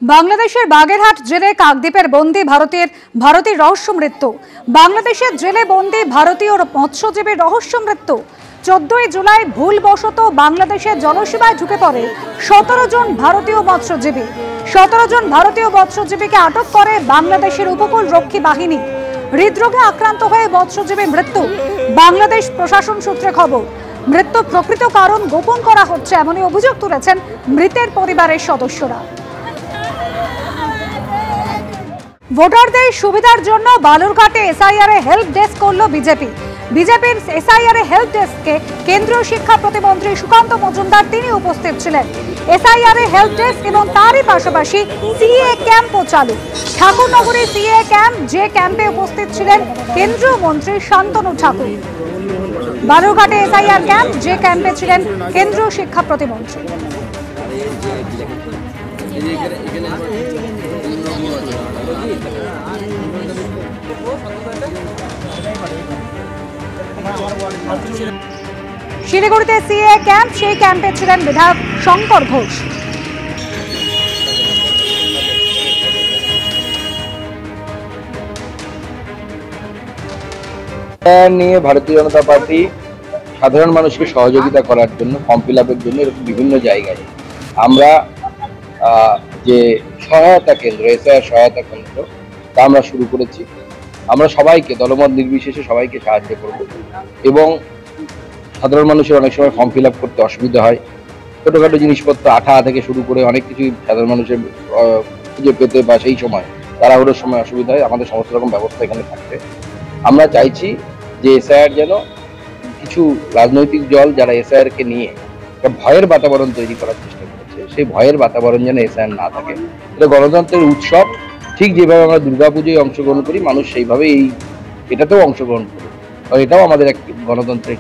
বাংলাদেশের বাগেরহাট জেলে কাকদ্বীপের বন্দী ভারতীয় রহস্য মৃত্যু। বাংলাদেশের জেলে বন্দী ভারতীয় মৎস্যজীবীর রহস্য মৃত্যু। 14 জুলাই ভুলবশত বাংলাদেশের জলসীমায় ঢুকে পড়ে 17 জন ভারতীয় মৎস্যজীবী। 17 জন ভারতীয় মৎস্যজীবীকে আটক করে বাংলাদেশের উপকূল রক্ষী বাহিনী। হৃদরোগে আক্রান্ত হয়ে মৎস্যজীবী মৃত্যু। বাংলাদেশ প্রশাসন সূত্রে খবর, মৃত্যু প্রকৃত কারণ গোপন করা হচ্ছে এমনই অভিযোগ তুলেছেন মৃতের পরিবারের সদস্যরা। ভোটারদের সুবিধার জন্য বালুরঘাটে এসআইআর এ হেল্প ডেস্ক করল বিজেপি। বিজেপির এসআইআর এ হেল্প ডেস্কে কেন্দ্রীয় শিক্ষা প্রতিমন্ত্রী সুকান্ত মজুমদার তিনি উপস্থিত ছিলেন। এসআইআর এ হেল্প ডেস্ক এবং তারই পাশাপাশি সিএ ক্যাম্পও চালু। ঠাকুরনগরে সিএ ক্যাম্প, যে ক্যাম্পে উপস্থিত ছিলেন কেন্দ্রীয় মন্ত্রী শান্তনু ঠাকুর। বালুরঘাটে এসআইআর ক্যাম্প, যে ক্যাম্পে ছিলেন কেন্দ্রীয় শিক্ষা প্রতিমন্ত্রী। শিলিগুড়িতে সিএ ক্যাম্প, সেই ক্যাম্পে ছিলেন বিধায়ক শঙ্কর ঘোষ। নিয়ে ভারতীয় জনতা পার্টি সাধারণ মানুষকে সহযোগিতা করার জন্য, ফর্ম ফিল আপের জন্য এরকম বিভিন্ন জায়গায় আমরা যে সহায়তা কেন্দ্র, এসআইআর সহায়তা কেন্দ্র, তা আমরা শুরু করেছি। আমরা সবাইকে, দলমত নির্বিশেষে সবাইকে সাহায্য করব এবং সাধারণ মানুষের অনেক সময় ফর্ম ফিল আপ করতে অসুবিধা হয়। ছোটোখাটো জিনিসপত্র আঠা থেকে শুরু করে অনেক কিছুই সাধারণ মানুষের খুঁজে পেতে বা সেই সময় তাড়াহুড়োর সময় অসুবিধা হয়। আমাদের সমস্ত রকম ব্যবস্থা এখানে থাকবে। আমরা চাইছি যে এসআইআর যেন কিছু রাজনৈতিক দল যারা এসআইআরকে নিয়ে একটা ভয়ের বাতাবরণ তৈরি করার চেষ্টা করেছে, সেই ভয়ের বাতাবরণ যেন এসআইআর না থাকে। এটা গণতন্ত্রের উৎসব। ঠিক যেভাবে আমরা দুর্গাপুজোয় অংশগ্রহণ করি, মানুষ সেইভাবে এটাতেও অংশগ্রহণ করে, এটাও আমাদের এক গণতন্ত্রের।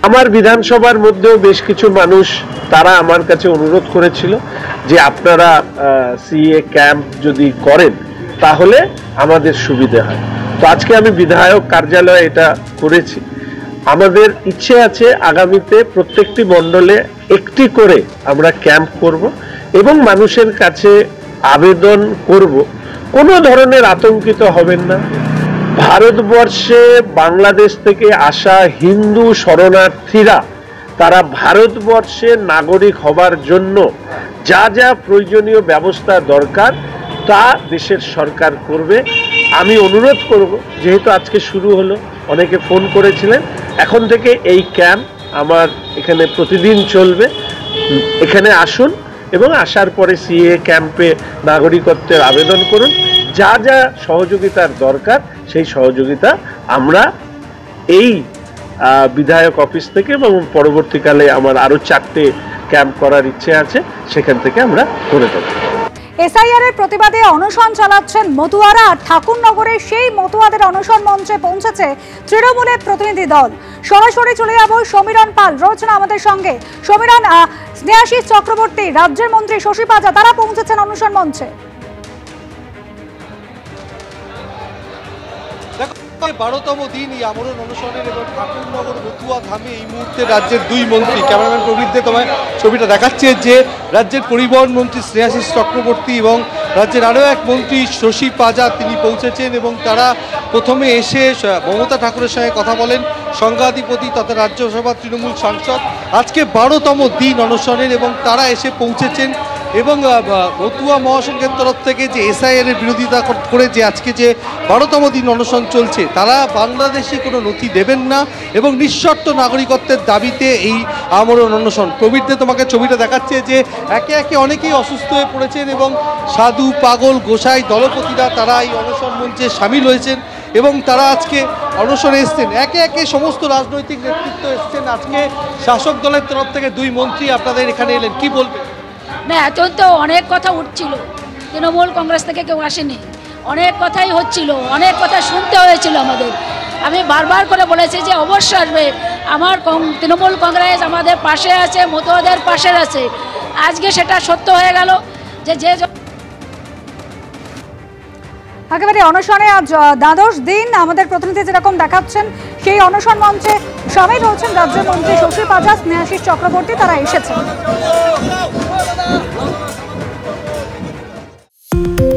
আমার বিধানসভার মধ্যেও বেশ কিছু মানুষ তারা আমার কাছে অনুরোধ করেছিল যে আপনারা সিএ ক্যাম্প যদি করেন তাহলে আমাদের সুবিধা হয়। তো আজকে আমি বিধায়ক কার্যালয়ে এটা করেছি। আমাদের ইচ্ছে আছে আগামীতে প্রত্যেকটি মণ্ডলে একটি করে আমরা ক্যাম্প করব এবং মানুষের কাছে আবেদন করব, কোনো ধরনের আতঙ্কিত হবেন না। ভারতবর্ষে বাংলাদেশ থেকে আসা হিন্দু শরণার্থীরা তারা ভারতবর্ষের নাগরিক হবার জন্য যা যা প্রয়োজনীয় ব্যবস্থা দরকার তা দেশের সরকার করবে। আমি অনুরোধ করব, যেহেতু আজকে শুরু হলো, অনেকে ফোন করেছিলেন, এখন থেকে এই ক্যাম্প আমার এখানে প্রতিদিন চলবে। এখানে আসুন এবং আসার পরে সিএ ক্যাম্পে নাগরিকত্বের আবেদন করুন। যা যা সহযোগিতার দরকার সেই সহযোগিতা আমরা এই বিধায়ক অফিস থেকে এবং পরবর্তীকালে আমার আরো 4টে ক্যাম্প করার ইচ্ছে আছে, সেখান থেকে আমরা করে দেব। এসআইআর এর প্রতিবাদে অনশন চালাচ্ছেন মতুয়ারা। ঠাকুরনগরে সেই মতুয়াদের অনশন মঞ্চে পৌঁছেছে তৃণমূলের প্রতিনিধি দল। সরাসরি চলে যাব, সমীরণ পাল রয়েছেন আমাদের সঙ্গে। সমীরণ, স্নেহাশিস চক্রবর্তী, রাজ্যের মন্ত্রী শশী পাজা, তারা পৌঁছেছেন অনশন মঞ্চে। 12তম দিন এই আমরণ অনশনের এবং ঠাকুরনগর মতুয়া ধামে এই মুহূর্তে রাজ্যের দুই মন্ত্রী, ক্যামেরাম্যান প্রবীরদের তোমায় ছবিটা দেখাচ্ছে, যে রাজ্যের পরিবহন মন্ত্রী স্নেহাশিস চক্রবর্তী এবং রাজ্যের আরও এক মন্ত্রী শশী পাজা তিনি পৌঁছেছেন এবং তারা প্রথমে এসে মমতা ঠাকুরের সঙ্গে কথা বলেন, সংঘাধিপতি তথা রাজ্যসভা তৃণমূল সাংসদ। আজকে 12তম দিন অনশনের এবং তারা এসে পৌঁছেছেন এবং মতুয়া মহাসংঘের তরফ থেকে যে এসআইআর এর বিরোধিতা করে যে আজকে যে 12তম দিন অনশন চলছে, তারা বাংলাদেশি কোনো নথি দেবেন না এবং নিঃশর্ত নাগরিকত্বের দাবিতে এই আমরণ অনশন। প্রবীরদের তোমাকে ছবিটা দেখাচ্ছে যে একে একে অনেকেই অসুস্থ হয়ে পড়েছেন এবং সাধু, পাগল, গোসাই, দলপতিরা তারা এই অনশন মঞ্চে সামিল হয়েছেন এবং তারা আজকে অনশনে এসছেন। একে একে সমস্ত রাজনৈতিক নেতৃত্ব এসছেন। আজকে শাসক দলের তরফ থেকে দুই মন্ত্রী আপনাদের এখানে এলেন, কি বলবেন? না, এখন তো অনেক কথা উঠছিল, তৃণমূল কংগ্রেস থেকে কেউ আসেনি, অনেক কথাই হচ্ছিল, অনেক কথা শুনতে হয়েছিল আমাদের। আমি বারবার করে বলেছি যে অবশ্যই আসবে, আমার তৃণমূল কংগ্রেস আমাদের পাশে আছে, মতুয়াদের পাশে আছে। আজকে সেটা সত্য হয়ে গেল যে একেবারে অনশনে আজ দ্বাদশ দিন। আমাদের প্রতিনিধি যেরকম দেখাচ্ছেন, সেই অনশন মঞ্চে সামিল হয়েছেন রাজ্যের মন্ত্রী শশী পাজা, স্নেহাশিস চক্রবর্তী, তারা এসেছেন। নমস্কার।